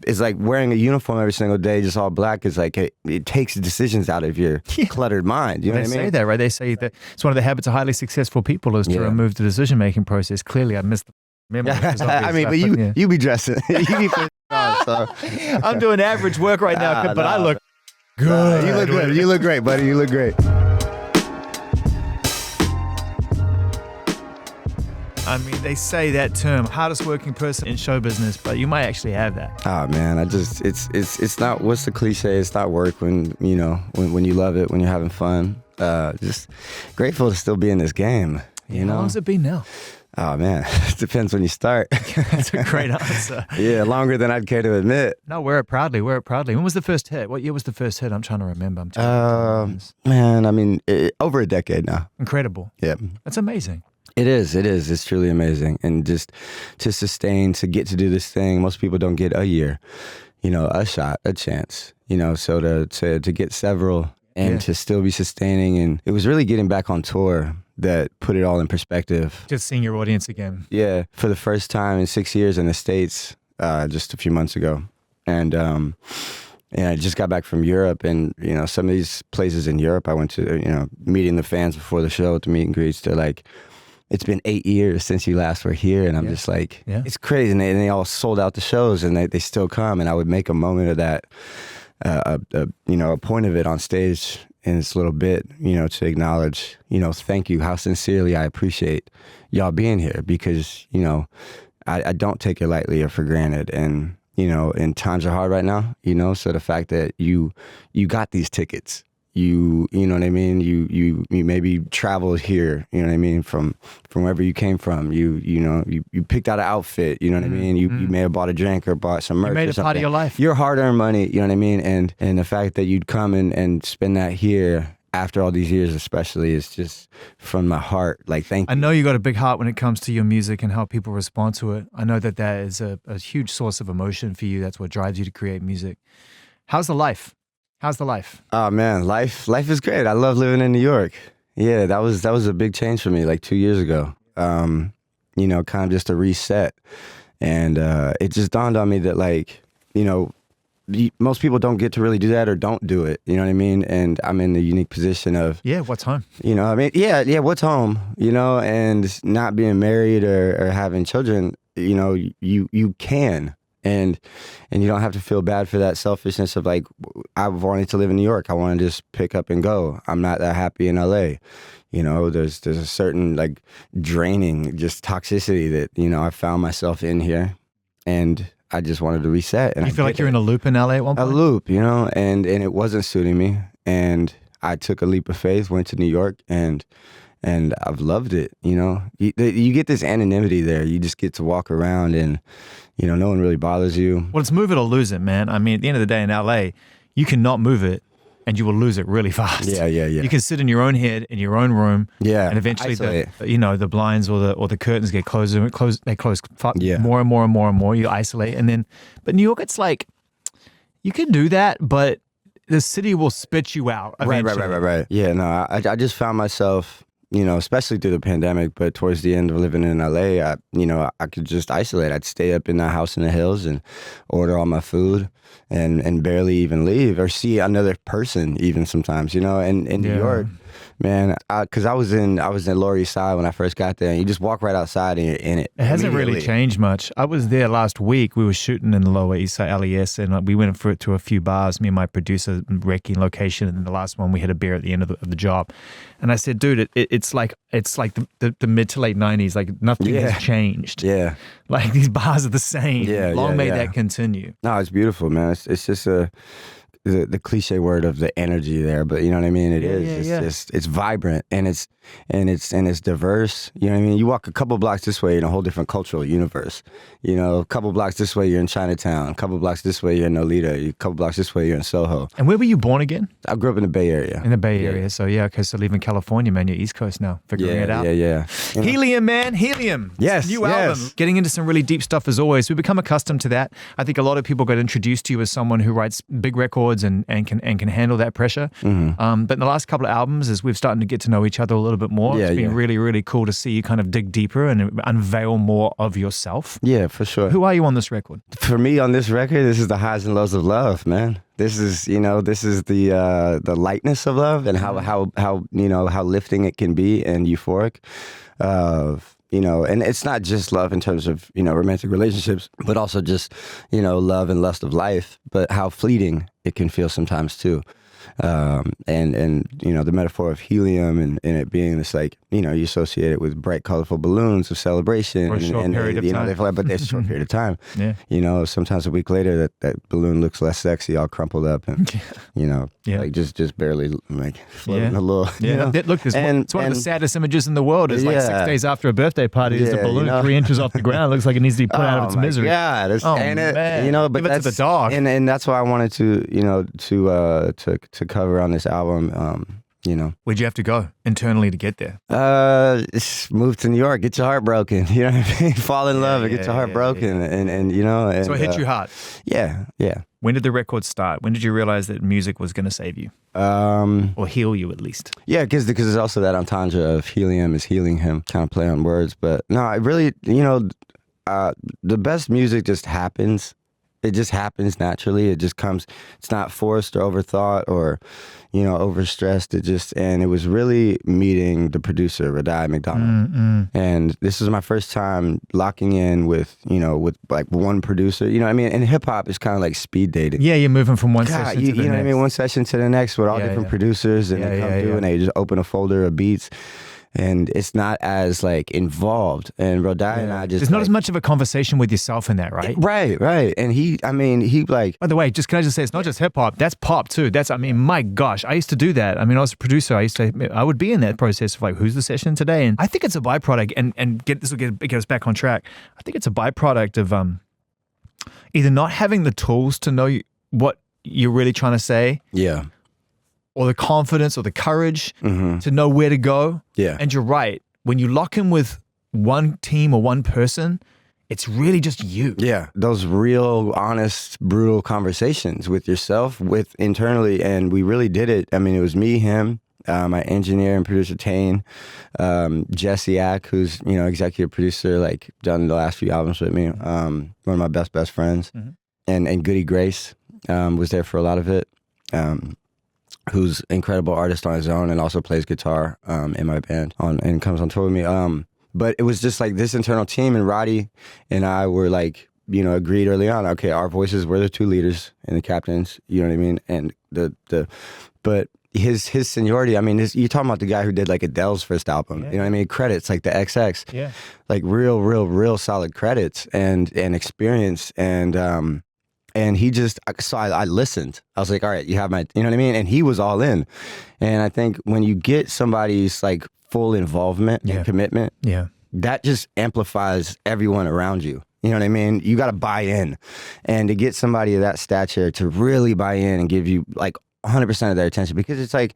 it's like wearing a uniform every single day, just all black. Is like it takes decisions out of your cluttered mind. You know what I mean? They say that, right? They say that it's one of the habits of highly successful people is to remove the decision-making process. Clearly, I missed the memo. I mean, but you be dressing. You be putting on, so. I'm doing average work right now, but I look good. You look good. You look great, buddy. You look great. I mean, they say that term, hardest working person in show business, but you might actually have that. Oh man, it's not, what's the cliche? It's not work when you love it, when you're having fun. Just grateful to still be in this game. You know? How long's it been now? Oh man, it depends when you start. That's a great answer. Yeah, longer than I'd care to admit. No, wear it proudly. Wear it proudly. When was the first hit? What year was the first hit? I'm trying to remember. Man, I mean, over a decade now. Incredible. Yeah. That's amazing. It is. It's truly amazing. And just to sustain, to get to do this thing, most people don't get a year, a shot, a chance, so to get several and to still be sustaining. And it was really getting back on tour that put it all in perspective. Just seeing your audience again. Yeah. For the first time in 6 years in the States, just a few months ago. And I just got back from Europe, and, some of these places in Europe I went to, meeting the fans before the show at the meet and greets, they're like, it's been 8 years since you last were here. And I'm just like, it's crazy. And they all sold out the shows, and they still come. And I would make a moment of that, a point of it on stage in this little bit, to acknowledge, thank you, how sincerely I appreciate y'all being here, because, I don't take it lightly or for granted. And, and times are hard right now, so the fact that you got these tickets, you know what I mean? You maybe traveled here, you know what I mean, from wherever you came from. You picked out an outfit, you know what I mean? You may have bought a drink or bought some merch. You made it part of your life. Your hard-earned money, you know what I mean? And the fact that you'd come and spend that here after all these years especially is just from my heart. Like, thank you. I know you got a big heart when it comes to your music and how people respond to it. I know that is a huge source of emotion for you. That's what drives you to create music. How's the life? Oh man, life is great. I love living in New York. Yeah, that was a big change for me like 2 years ago. Kind of just a reset. And it just dawned on me that, like, most people don't get to really do that or don't do it. You know what I mean? And I'm in the unique position of, what's home? What's home? And not being married or having children, you can. And you don't have to feel bad for that selfishness of, like, I've wanted to live in New York. I want to just pick up and go. I'm not that happy in LA. There's a certain, like, draining just toxicity that, I found myself in here, and I just wanted to reset. And you feel like you're in a loop in LA at one point? A loop, and it wasn't suiting me. And I took a leap of faith, went to New York, and I've loved it. You get this anonymity there. You just get to walk around, and no one really bothers you. Well, it's move it or lose it, man. I mean, at the end of the day in LA, you cannot move it and you will lose it really fast. Yeah. You can sit in your own head in your own room. Yeah. And eventually the blinds or the curtains get closed. They close more and more and more and more. You isolate. But New York, it's like, you can do that, but the city will spit you out eventually. Right. Yeah, no, I just found myself, especially through the pandemic, but towards the end of living in LA, I could just isolate. I'd stay up in that house in the hills and order all my food and barely even leave or see another person even sometimes, and in New York, man, because I was in Lower East Side when I first got there, and you just walk right outside and you're in it. It hasn't really changed much. I was there last week. We were shooting in the Lower East Side, LES, and we went to a few bars, me and my producer, wrecking location, and the last one we had a beer at the end of the job. And I said, dude, it's like the mid to late 90s, like nothing has changed. Yeah. Like these bars are the same. Long may that continue. No, it's beautiful, man. It's just the cliche word of the energy there, but you know what I mean? It's vibrant and it's diverse. You know what I mean? You walk a couple blocks this way, you're in a whole different cultural universe. A couple blocks this way, you're in Chinatown. A couple blocks this way, you're in Nolita. A couple blocks this way, you're in Soho. And where were you born again? I grew up in the Bay Area. In the Bay Area. So so leaving California, man, you're East Coast now, figuring it out. Yeah. Helium, man, Helium. Yes. New album. Getting into some really deep stuff as always. We become accustomed to that. I think a lot of people got introduced to you as someone who writes big records chords and can handle that pressure. But in the last couple of albums, as we've started to get to know each other a little bit more, it's been really, really cool to see you kind of dig deeper and unveil more of yourself. Yeah, for sure. Who are you on this record? For me, on this record, this is the highs and lows of love, man. This is, this is the lightness of love and how lifting it can be and euphoric. And it's not just love in terms of, romantic relationships, but also just, love and lust of life, but how fleeting it can feel sometimes too. And the metaphor of helium and it being this, like, you associate it with bright, colorful balloons of celebration. For a short period of time. They fly, but it's a short period of time. Yeah. Sometimes a week later that balloon looks less sexy, all crumpled up and, like just barely like floating a little. Yeah. Look, it's one of the saddest images in the world. It's like 6 days after a birthday party, there's a balloon 3 inches off the ground. It looks like it needs to be put out of its misery. Yeah. Man. But give it to the dog. And that's why I wanted to cover on this album. Where'd you have to go internally to get there? Move to New York, get your heart broken. You know what I mean? Fall in love and get your heart broken. And so it hit you hard. Yeah. When did the record start? When did you realize that music was going to save you? Or heal you at least? Yeah, because there's also that entendre of helium is healing him, kind of play on words. But no, I really, the best music just happens. It just happens naturally. It just comes. It's not forced or overthought or, overstressed. And it was really meeting the producer, Radai McDonald. And this is my first time locking in with like one producer. And hip hop is kind of like speed dating. Yeah, you're moving from one session to the next. One session to the next with all different producers, and they come through and they just open a folder of beats. And it's not as like involved. And Rodai and I just, there's not as much of a conversation with yourself in that, right? Right. And he like. By the way, can I just say, it's not just hip hop. That's pop too. My gosh, I used to do that. I mean, I was a producer. I would be in that process of like, who's the session today? And I think it's a byproduct. And this will get us back on track. I think it's a byproduct of either not having the tools to know what you're really trying to say. Yeah. Or the confidence or the courage to know where to go. Yeah. And you're right. When you lock in with one team or one person, it's really just you. Yeah. Those real, honest, brutal conversations with yourself, with internally. And we really did it. I mean, it was me, him, my engineer and producer, Tane, Jesse Ack, who's, executive producer, like done the last few albums with me. One of my best friends. And Goody Grace was there for a lot of it. Who's an incredible artist on his own and also plays guitar in my band and comes on tour with me. But it was just like this internal team, and Roddy and I were like, agreed early on, okay, our voices were the two leaders and the captains, you know what I mean? And but his seniority, I mean, you're talking about the guy who did like Adele's first album, you know what I mean? Credits, like the XX, like real solid credits and experience and he just, so I listened. I was like, all right, you have my, you know what I mean? And he was all in. And I think when you get somebody's like full involvement and commitment, that just amplifies everyone around you. You know what I mean? You got to buy in. And to get somebody of that stature to really buy in and give you like 100% of their attention, because it's like,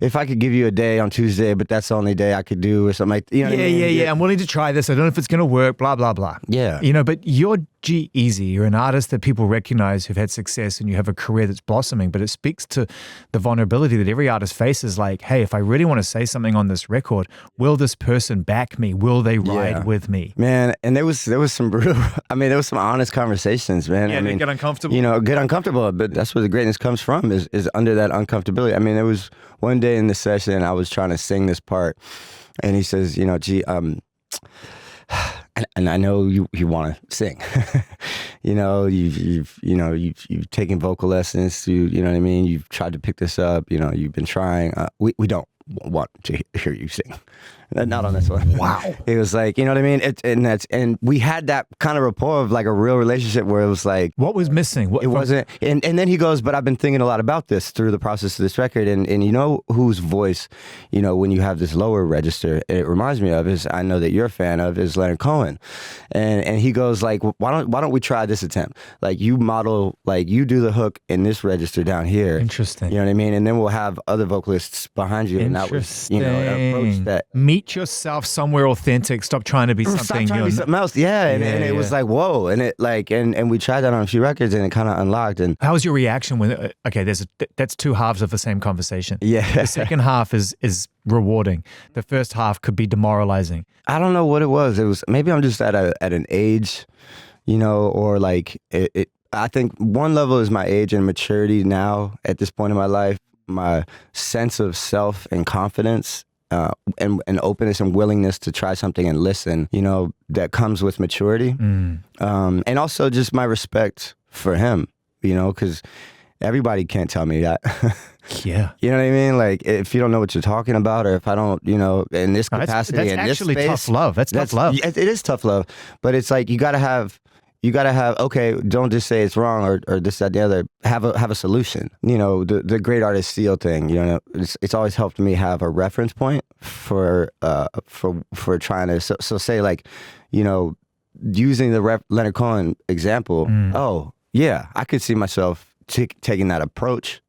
if I could give you a day on Tuesday, but that's the only day I could do or something like that. You know what I mean? Yeah. I'm willing to try this. I don't know if it's going to work, blah, blah, blah. Yeah. But you're G-Eazy. You're an artist that people recognize who've had success and you have a career that's blossoming, but it speaks to the vulnerability that every artist faces. Like, hey, if I really want to say something on this record, will this person back me? Will they ride with me? Man, and there was some brutal, there was some honest conversations, man. Yeah, they get uncomfortable. Get uncomfortable, but that's where the greatness comes from is under that uncomfortability. I mean, there was one day in the session, I was trying to sing this part, and he says, G, and I know you want to sing. You've taken vocal lessons. You know what I mean. You've tried to pick this up. You've been trying. We don't want to hear you sing. Not on this one. Wow. It was like, you know what I mean? And we had that kind of rapport of like a real relationship where it was like, what was missing? It wasn't. And then he goes, but I've been thinking a lot about this through the process of this record. And you know whose voice, when you have this lower register, it reminds me of is, I know that you're a fan of, is Leonard Cohen. And he goes like, why don't we try this attempt? Like you model, like you do the hook in this register down here. Interesting. You know what I mean? And then we'll have other vocalists behind you. And that was, an approach that. Meet Get yourself somewhere authentic. Stop trying to be something. Stop trying to be something else. Yeah, and it was like, whoa, and it like, and we tried that on a few records, and it kind of unlocked. And how was your reaction when? Okay, that's two halves of the same conversation. Yeah, the second half is rewarding. The first half could be demoralizing. I don't know what it was. It was maybe I'm just at an age, you know, or like it. I think one level is my age and maturity now at this point in my life. My sense of self and confidence. And openness and willingness to try something and listen, you know, that comes with maturity. And also just my respect for him, you know, because everybody can't tell me that. Yeah. You know what I mean? Like, if you don't know what you're talking about, or if I don't, you know, in this capacity, that's in this actually space. tough love. That's tough love. It is tough love. But it's like, you gotta have, okay, don't just say it's wrong or this, that, the other. Have a solution. You know, the great artist steal thing, you know, it's always helped me have a reference point for trying to, so say like, you know, using the Leonard Cohen example, oh, yeah, I could see myself taking that approach.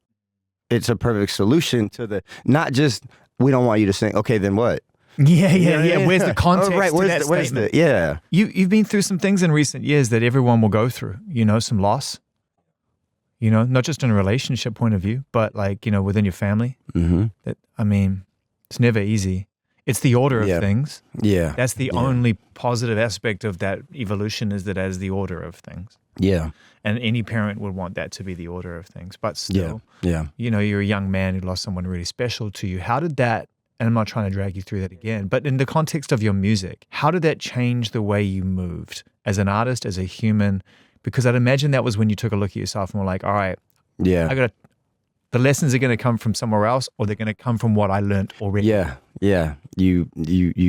It's a perfect solution to not just, we don't want you to sing, okay, then what? Yeah. Where's the context right, to that statement? Yeah. You've been through some things in recent years that everyone will go through, you know, some loss, you know, not just in a relationship point of view, but like, you know, within your family. That, I mean, it's never easy. It's the order of things. Yeah. That's the only positive aspect of that evolution, is that as the order of things. Yeah. And any parent would want that to be the order of things. But still, yeah. You know, you're a young man who lost someone really special to you. How did that, and I'm not trying to drag you through that again, but in the context of your music, how did that change the way you moved as an artist, as a human? Because I'd imagine that was when you took a look at yourself and were like, all right, the lessons are going to come from somewhere else, or they're going to come from what I learned already. Yeah. You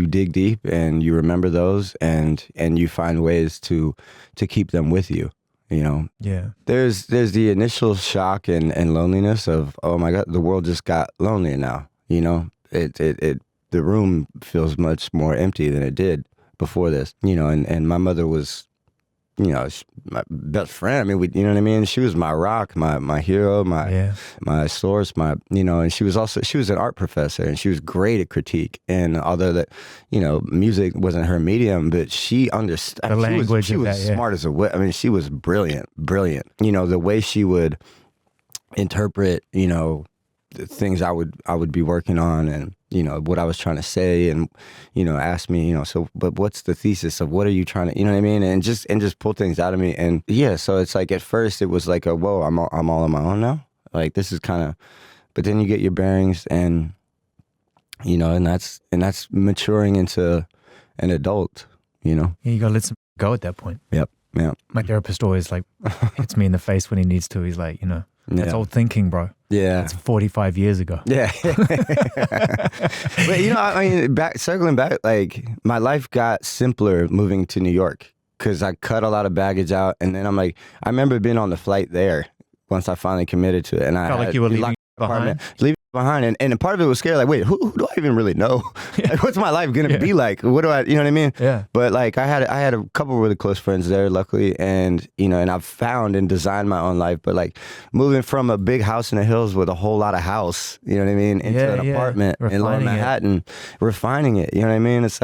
dig deep and you remember those, and you find ways to keep them with you. You know, there's the initial shock and loneliness of, oh my God, the world just got lonelier now. You know, the room feels much more empty than it did before this. You know, and my mother was, you know, my best friend. I mean, you know what I mean? She was my rock, my hero, my source, you know, and she was an art professor, and she was great at critique. And although that, you know, music wasn't her medium, but she understood. The language she was smart as a whip. I mean, she was brilliant. You know, the way she would interpret, you know, the things I would be working on, and, you know, what I was trying to say, and, you know, ask me, you know, so, but what's the thesis of what are you trying to, you know what I mean? And just pull things out of me. And yeah, so it's like, at first it was like whoa, I'm all on my own now. Like, this is kind of, but then you get your bearings, and, you know, and that's maturing into an adult, you know? Yeah, you got to let some go at that point. Yep. Yeah. My therapist always like hits me in the face when he needs to. He's like, you know, that's old thinking, bro. Yeah. It's 45 years ago. Yeah. But, you know, I mean, circling back, like, my life got simpler moving to New York, because I cut a lot of baggage out. And then I'm like, I remember being on the flight there once I finally committed to it. And I felt like you were leaving behind. And a part of it was scary. Like, wait, who do I even really know? Like, what's my life gonna be like? What do I, you know what I mean? Yeah. But like, I had a couple of really close friends there, luckily, and, you know, and I've found and designed my own life. But like, moving from a big house in the hills with a whole lot of house, you know what I mean, into an apartment in Lower Manhattan, refining it. You know what I mean? It's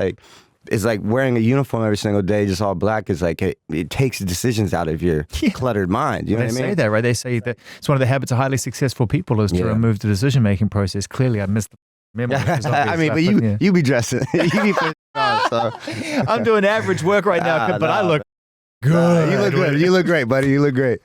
like wearing a uniform every single day, just all black. Is like, it takes decisions out of your cluttered mind. You know what I mean? They say that, right? They say that it's one of the habits of highly successful people is to remove the decision-making process. Clearly, I missed the memo. I mean, but you be dressing. You be putting on, so. I'm doing average work right now, but I look good. You look good. You look great, buddy. You look great.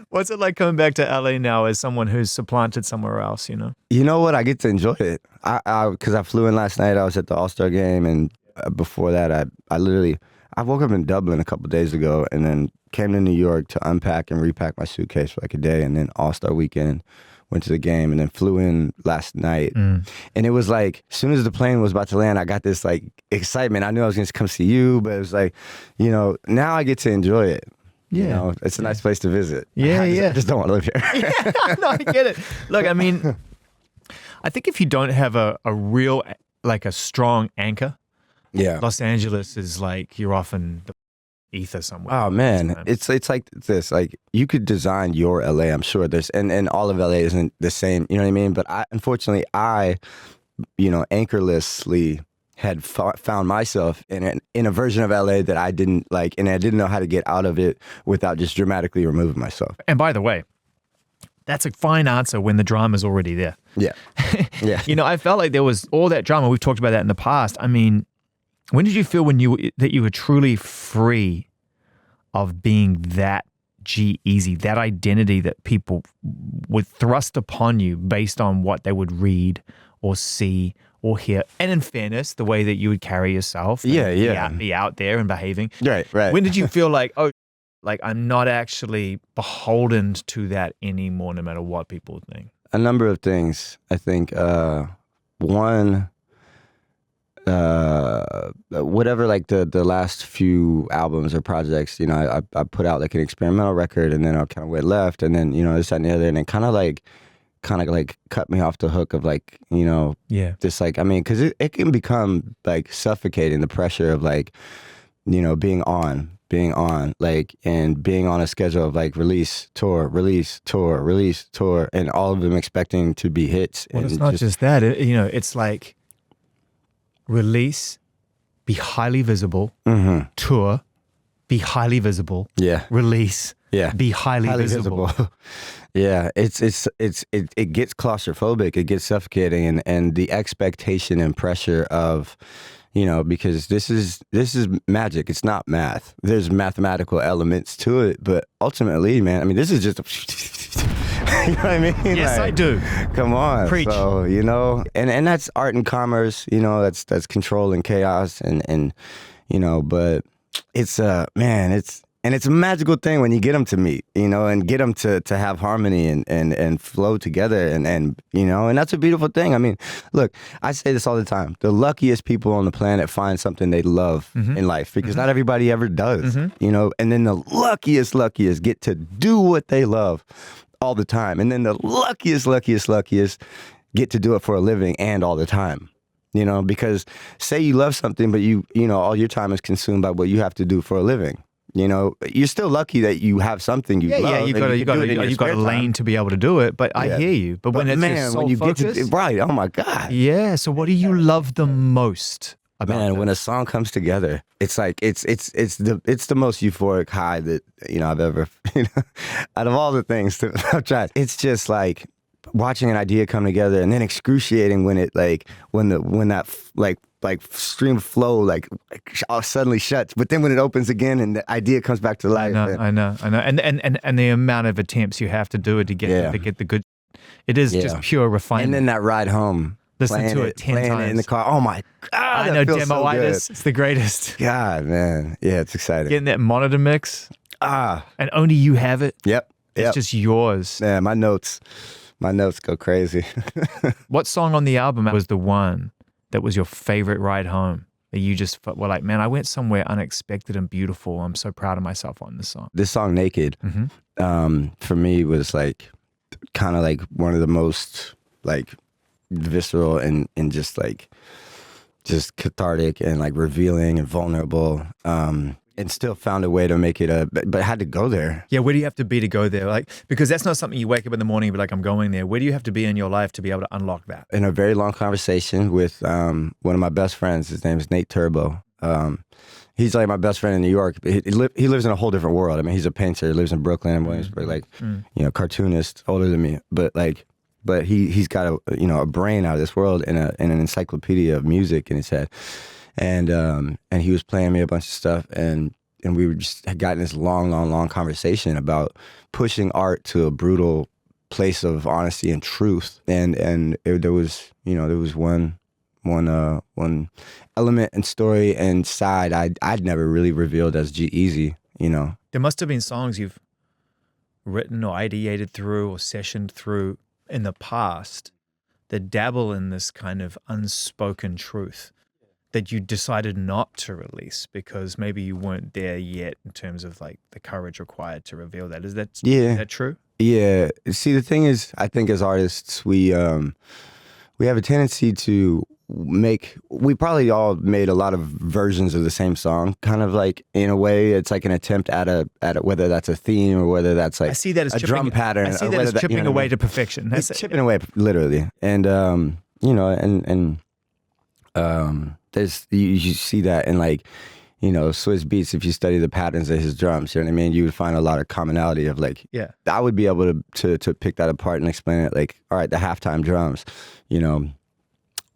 What's it like coming back to LA now as someone who's supplanted somewhere else, you know? You know what? I get to enjoy it. Because I flew in last night. I was at the All-Star game, and before that, I woke up in Dublin a couple days ago, and then came to New York to unpack and repack my suitcase for like a day, and then All-Star weekend, went to the game, and then flew in last night. And it was like, as soon as the plane was about to land, I got this like excitement. I knew I was going to come see you, but it was like, you know, now I get to enjoy it. Yeah. You know, it's a nice place to visit. I just don't want to live here. No, I get it. Look, I mean, I think if you don't have a real, like a strong anchor, Los Angeles is like, you're off in the ether somewhere. Oh man, it's like this. Like, you could design your LA. I'm sure there's, and all of LA isn't the same. You know what I mean? But unfortunately, you know, anchorlessly had found myself in a version of LA that I didn't like, and I didn't know how to get out of it without just dramatically removing myself. And by the way, that's a fine answer when the drama's already there. Yeah. Yeah. You know, I felt like there was all that drama. We've talked about that in the past. I mean, when did you feel that you were truly free of being that G-Eazy, that identity that people would thrust upon you based on what they would read or see or hear? And in fairness, the way that you would carry yourself. Be out there and behaving. Right. When did you feel like, oh, like I'm not actually beholden to that anymore, no matter what people think? A number of things. I think one, whatever, like the last few albums or projects, you know, I put out like an experimental record, and then I kind of went left, and then, you know, this, that, and the other, and it kind of like cut me off the hook of like, you know, just like, I mean, because it can become like suffocating, the pressure of like, you know, being on like, and being on a schedule of like release, tour, and all of them expecting to be hits. Well, and it's not just that. You know, it's like release, be highly visible, tour, be highly visible, release, be highly visible. Yeah, it gets claustrophobic, it gets suffocating, and the expectation and pressure of, you know, because this is magic. It's not math. There's mathematical elements to it, but ultimately, man, I mean, this is just you know what I mean? Yes, like, I do. Come on. Preach. So, you know, and that's art and commerce, you know, that's control and chaos, and you know, but it's man, it's a magical thing when you get them to meet, you know, and get them to have harmony and flow together, and you know, and that's a beautiful thing. I mean, look, I say this all the time. The luckiest people on the planet find something they love in life, because not everybody ever does, you know, and then the luckiest get to do what they love all the time. And then the luckiest get to do it for a living and all the time. You know, because say you love something, but you know, all your time is consumed by what you have to do for a living. You know, you're still lucky that you have something you love. Yeah, you got a lane to be able to do it. But I hear you. But when it's just so focused, right? Oh my God. Yeah. So what do you love the most about Man, that? when a song comes together, it's like it's the most euphoric high that, you know, I've ever, you know, out of all the things that I've tried. It's just like watching an idea come together, and then excruciating when it when that stream of flow suddenly shuts, but then when it opens again and the idea comes back to life. I know, and the amount of attempts you have to do it to get the good. It is just pure refinement. And then that ride home, listen to it 10 times it in the car. Oh my God, I know, demo-itis. It's the greatest. God, man, yeah, it's exciting. Getting that monitor mix, and only you have it. Yep, it's just yours. Yeah, my notes go crazy. What song on the album was the one that was your favorite ride home, that you just were like, man, I went somewhere unexpected and beautiful. I'm so proud of myself on this song. This song, Naked, for me was like kind of like one of the most like visceral and just cathartic and like revealing and vulnerable. And still found a way to make it but had to go there. Yeah, where do you have to be to go there? Like, because that's not something you wake up in the morning and be like, I'm going there. Where do you have to be in your life to be able to unlock that? In a very long conversation with one of my best friends. His name is Nate Turbo. He's like my best friend in New York. He lives in a whole different world. I mean, he's a painter, lives in Brooklyn, Williamsburg, you know, cartoonist, older than me. But he's got a brain out of this world and an encyclopedia of music in his head. And he was playing me a bunch of stuff, and we had gotten this long conversation about pushing art to a brutal place of honesty and truth. And there was one element and story and side I'd never really revealed as G-Eazy, you know. There must have been songs you've written or ideated through or sessioned through in the past that dabble in this kind of unspoken truth that you decided not to release because maybe you weren't there yet in terms of like the courage required to reveal that. Is that true? Yeah. See, the thing is, I think as artists, we have a tendency to we probably all made a lot of versions of the same song, kind of like in a way it's like an attempt at a whether that's a theme or whether that's like I see that as a drum pattern. I see that as chipping away to perfection. That's chipping away literally. And you know, and You see that in like, Swiss Beats. If you study the patterns of his drums, you know what I mean, you would find a lot of commonality of like, Yeah. I would be able to pick that apart and explain it like, all right, the halftime drums,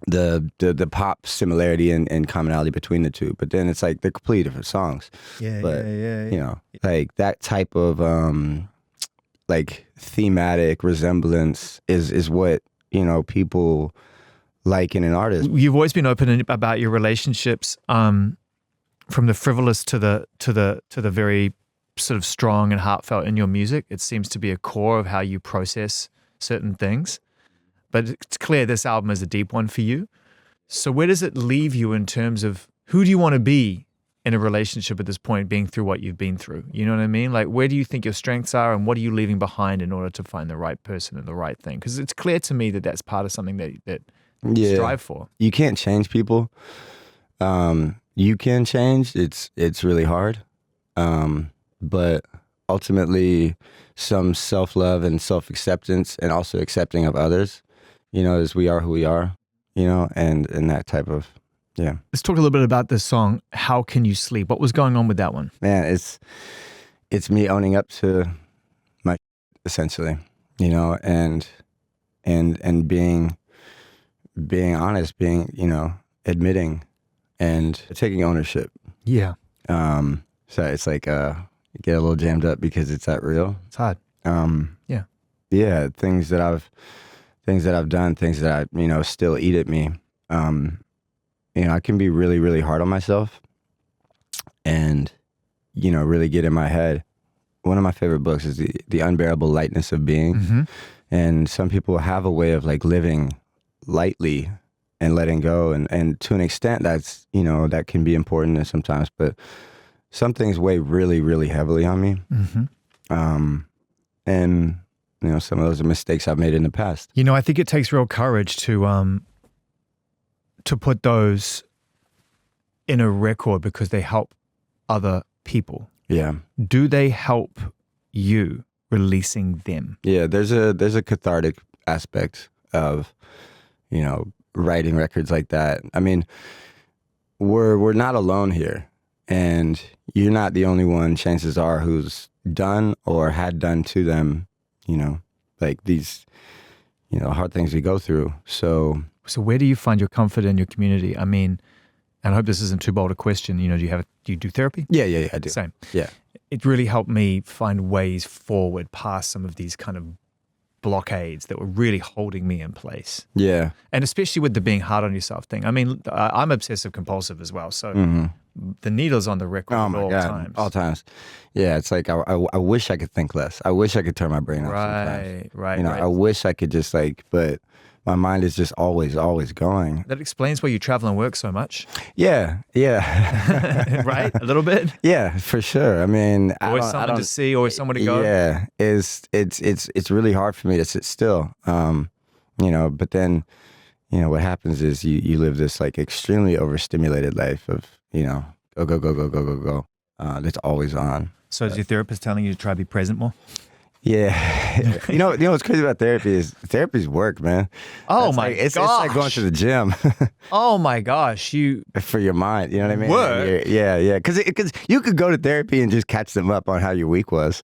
the pop similarity and commonality between the two, but then it's like they're completely different songs. But like that type of like thematic resemblance is what people like in an artist. You've always been open about your relationships, from the frivolous to the very sort of strong and heartfelt in your music. It seems to be a core of how you process certain things. But it's clear this album is a deep one for you. So where does it leave you in terms of who do you want to be in a relationship at this point, being through what you've been through? You know what I mean? Like, where do you think your strengths are, and what are you leaving behind in order to find the right person and the right thing? Because it's clear to me that that's part of something that you strive for. You can't change people. You can change. It's really hard. But ultimately, some self-love and self-acceptance, and also accepting of others, as we are who we are, and that type of, yeah. Let's talk a little bit about this song, How Can You Sleep? What was going on with that one? Man, it's me owning up to my essentially, and being honest, admitting and taking ownership. Yeah. So it's like get a little jammed up because it's that real. It's hard. Yeah. Yeah, things that I've done, things that I still eat at me. I can be really, really hard on myself, and really get in my head. One of my favorite books is the Unbearable Lightness of Being. Mm-hmm. And some people have a way of like living lightly and letting go, and to an extent that's that can be important sometimes, but some things weigh really, really heavily on me. Mm-hmm. And some of those are mistakes I've made in the past. I think it takes real courage to put those in a record because they help other people. Yeah. Do they help you releasing them? Yeah, there's a cathartic aspect of writing records like that. I mean, we're not alone here, and you're not the only one, chances are, who's done or had done to them, like these, hard things we go through. So where do you find your comfort in your community? I mean, and I hope this isn't too bold a question. Do you do therapy? Yeah, I do. Same. Yeah. It really helped me find ways forward past some of these kind of blockades that were really holding me in place. Yeah. And especially with the being hard on yourself thing. I mean, I'm obsessive compulsive as well. So the needle's on the record at all times. All times. Yeah, it's like I wish I could think less. I wish I could turn my brain off sometimes. Right. I wish I could just but my mind is just always going. That explains why you travel and work so much. Yeah. Right? A little bit? Yeah, for sure. I mean, always something to see, always somewhere to go. Yeah, it's really hard for me to sit still. But then, what happens is you live this like extremely overstimulated life of, go. That's always on. So is your therapist telling you to try to be present more? Yeah. You know what's crazy about therapy is therapy's work, man. Oh my gosh. It's like going to the gym. Oh my gosh. For your mind, you know what I mean? Work? Yeah. Because you could go to therapy and just catch them up on how your week was.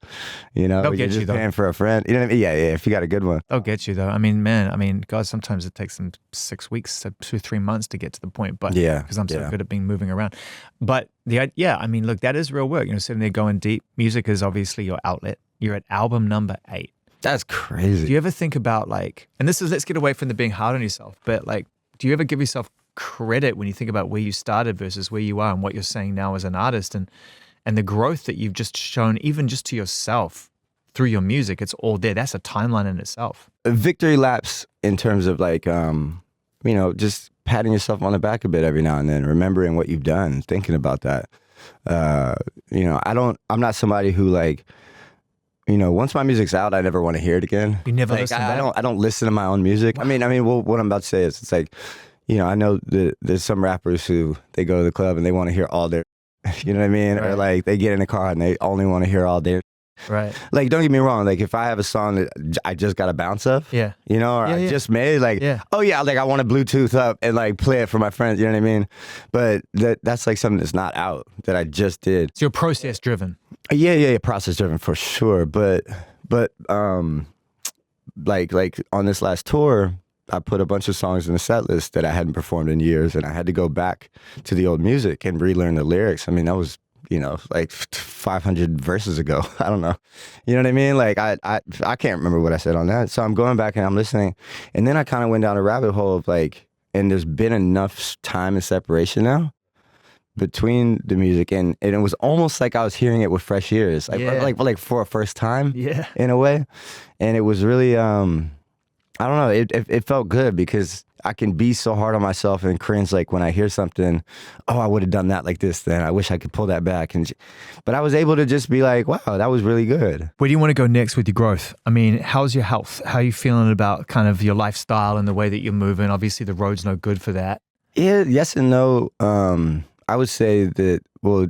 They'll get you're you though. Paying for a friend. You know what I mean? Yeah. If you got a good one. They'll get you though. I mean, God, sometimes it takes them 6 weeks to 2 or 3 months to get to the point. But yeah, because I'm so good at moving around. But look, that is real work. Sitting there going deep. Music is obviously your outlet. You're at album number 8. That's crazy. Do you ever think about and let's get away from the being hard on yourself, but do you ever give yourself credit when you think about where you started versus where you are and what you're saying now as an artist and the growth that you've just shown, even just to yourself through your music? It's all there. That's a timeline in itself. A victory laps in terms of just patting yourself on the back a bit every now and then, remembering what you've done, thinking about that. I'm not somebody who once my music's out, I never want to hear it again. You never listen back? I don't listen to my own music. Wow. I mean, what I'm about to say is, it's like, I know that there's some rappers who they go to the club and they want to hear all their, you know what I mean? Right. Or they get in the car and they only want to hear all their. Right. Like, don't get me wrong. Like, if I have a song that I just got a bounce of, Yeah. you know, or I just made, like, oh yeah, like I want to Bluetooth up and like play it for my friends. You know what I mean? But that's like something that's not out that I just did. So you're process driven. Yeah, process driven for sure. But like on this last tour, I put a bunch of songs in the set list that I hadn't performed in years, and I had to go back to the old music and relearn the lyrics. I mean, that was, you know, like 500 verses ago. I don't know. You know what I mean? Like, I can't remember what I said on that. So I'm going back and I'm listening. And then I kind of went down a rabbit hole of like, and there's been enough time and separation now between the music, and it was almost like I was hearing it with fresh ears, like for a first time, in a way. And it was really, I don't know, it felt good because I can be so hard on myself and cringe like when I hear something, oh, I would have done that like this then. I wish I could pull that back. But I was able to just be like, wow, that was really good. Where do you want to go next with your growth? I mean, how's your health? How are you feeling about kind of your lifestyle and the way that you're moving? Obviously, the road's no good for that. Yeah, yes and no. I would say that, well,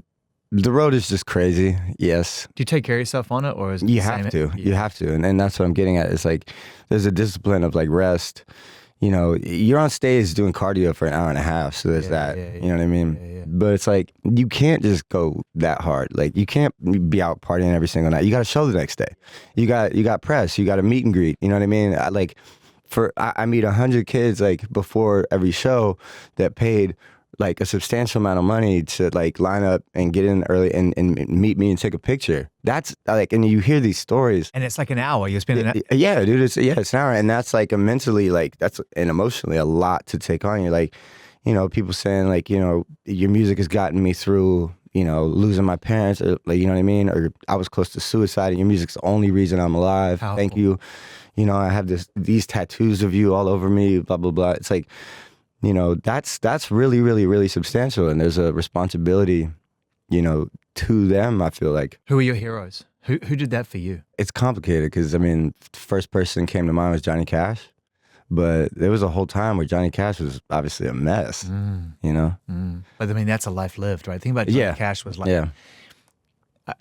the road is just crazy, yes. Do you take care of yourself on it, or is it You have to. You have to. And that's what I'm getting at. It's like there's a discipline of like rest. You know, you're on stage doing cardio for an hour and a half, so there's that. You know what I mean? Yeah. But it's like you can't just go that hard. Like you can't be out partying every single night. You got a show the next day. You got press. You got a meet and greet. You know what I mean? I meet 100 kids like before every show that paid like a substantial amount of money to like line up and get in early and meet me and take a picture. That's like, and you hear these stories. And it's like an hour. You're spending that. Yeah, dude, it's an hour. And that's like a mentally, like that's and emotionally a lot to take on. You're like, you know, people saying like, you know, your music has gotten me through, you know, losing my parents, or like, you know what I mean? Or I was close to suicide and your music's the only reason I'm alive. Powerful. Thank you. You know, I have these tattoos of you all over me, blah, blah, blah. It's like, you know, that's really, really, really substantial. And there's a responsibility, you know, to them, I feel like. Who are your heroes? Who did that for you? It's complicated because, I mean, the first person that came to mind was Johnny Cash. But there was a whole time where Johnny Cash was obviously a mess, you know? But I mean, that's a life lived, right? Think about Johnny Cash was like,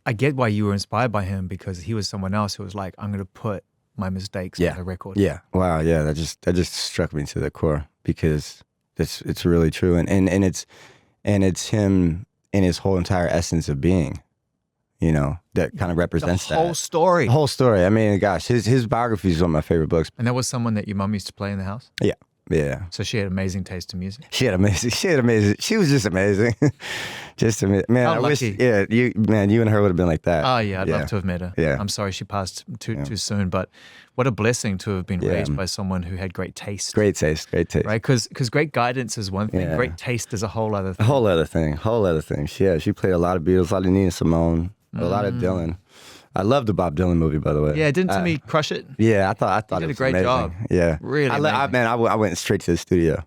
I get why you were inspired by him, because he was someone else who was like, I'm going to put my mistakes on the record. Yeah. Wow. Yeah. That just struck me to the core, because it's really true. And it's him in his whole entire essence of being, you know, that kind of represents the whole story. The whole story. I mean, gosh, his biography is one of my favorite books. And that was someone that your mum used to play in the house? Yeah. Yeah. So she had amazing taste in music? She was just amazing. Just amazing. Man, How I lucky. wish, you and her would have been like that. Oh, yeah, I'd love to have met her. Yeah. I'm sorry she passed too soon, but what a blessing to have been raised by someone who had great taste. Great taste. Right? Because great guidance is one thing, great taste is a whole other thing. A whole other thing. Yeah, she played a lot of Beatles, a lot of Nina Simone, a lot of Dylan. I love the Bob Dylan movie, by the way. Yeah, didn't Timmy crush it? Yeah, I thought he did it was a great amazing. job. Yeah, really. I went straight to the studio.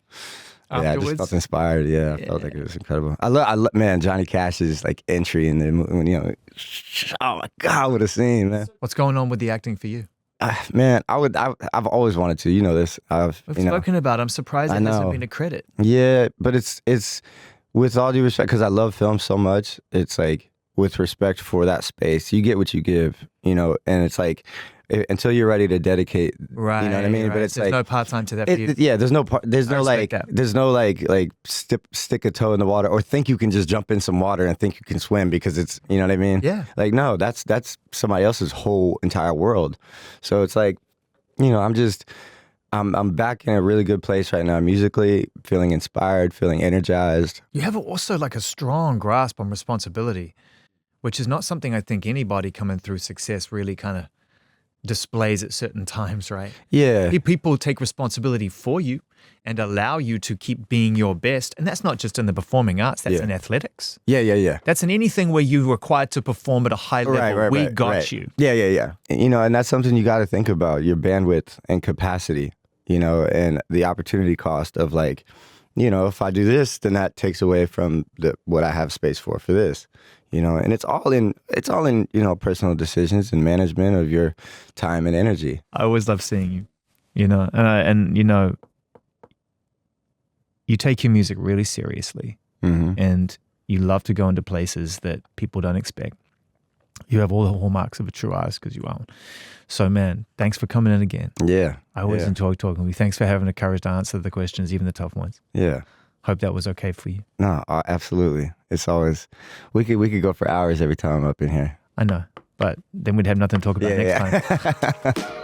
Afterwards? Yeah, I just felt inspired. Yeah, I felt like it was incredible. I love, man, Johnny Cash's like entry in the movie. You know, oh my God, what a scene, man. What's going on with the acting for you? Man, I've always wanted to. You know this. We've spoken about it. I'm surprised it hasn't been a credit. Yeah, but it's with all due respect, because I love film so much. It's like, with respect for that space, you get what you give, you know, and it's like until you're ready to dedicate, right? You know what I mean? Right. But it's there's like no part time to that. There's no stick a toe in the water or think you can just jump in some water and think you can swim because it's, you know what I mean? Yeah. Like, no, that's somebody else's whole entire world. So it's like, you know, I'm back in a really good place right now, musically, feeling inspired, feeling energized. You have also like a strong grasp on responsibility, which is not something I think anybody coming through success really kind of displays at certain times, right? Yeah. People take responsibility for you and allow you to keep being your best. And that's not just in the performing arts, that's in athletics. Yeah. That's in anything where you're required to perform at a high level. We got you. Yeah. You know, and that's something you got to think about, your bandwidth and capacity, you know, and the opportunity cost of like, you know, if I do this, then that takes away from what I have space for this. You know, and it's all in, you know, personal decisions and management of your time and energy. I always love seeing you, you know, and you know, you take your music really seriously, and you love to go into places that people don't expect. You have all the hallmarks of a true artist because you are one. So, man, thanks for coming in again. Yeah. I always enjoy talking with you. Thanks for having the courage to answer the questions, even the tough ones. Yeah. Hope that was okay for you. No, absolutely. It's always, we could go for hours every time I'm up in here. I know, but then we'd have nothing to talk about next time.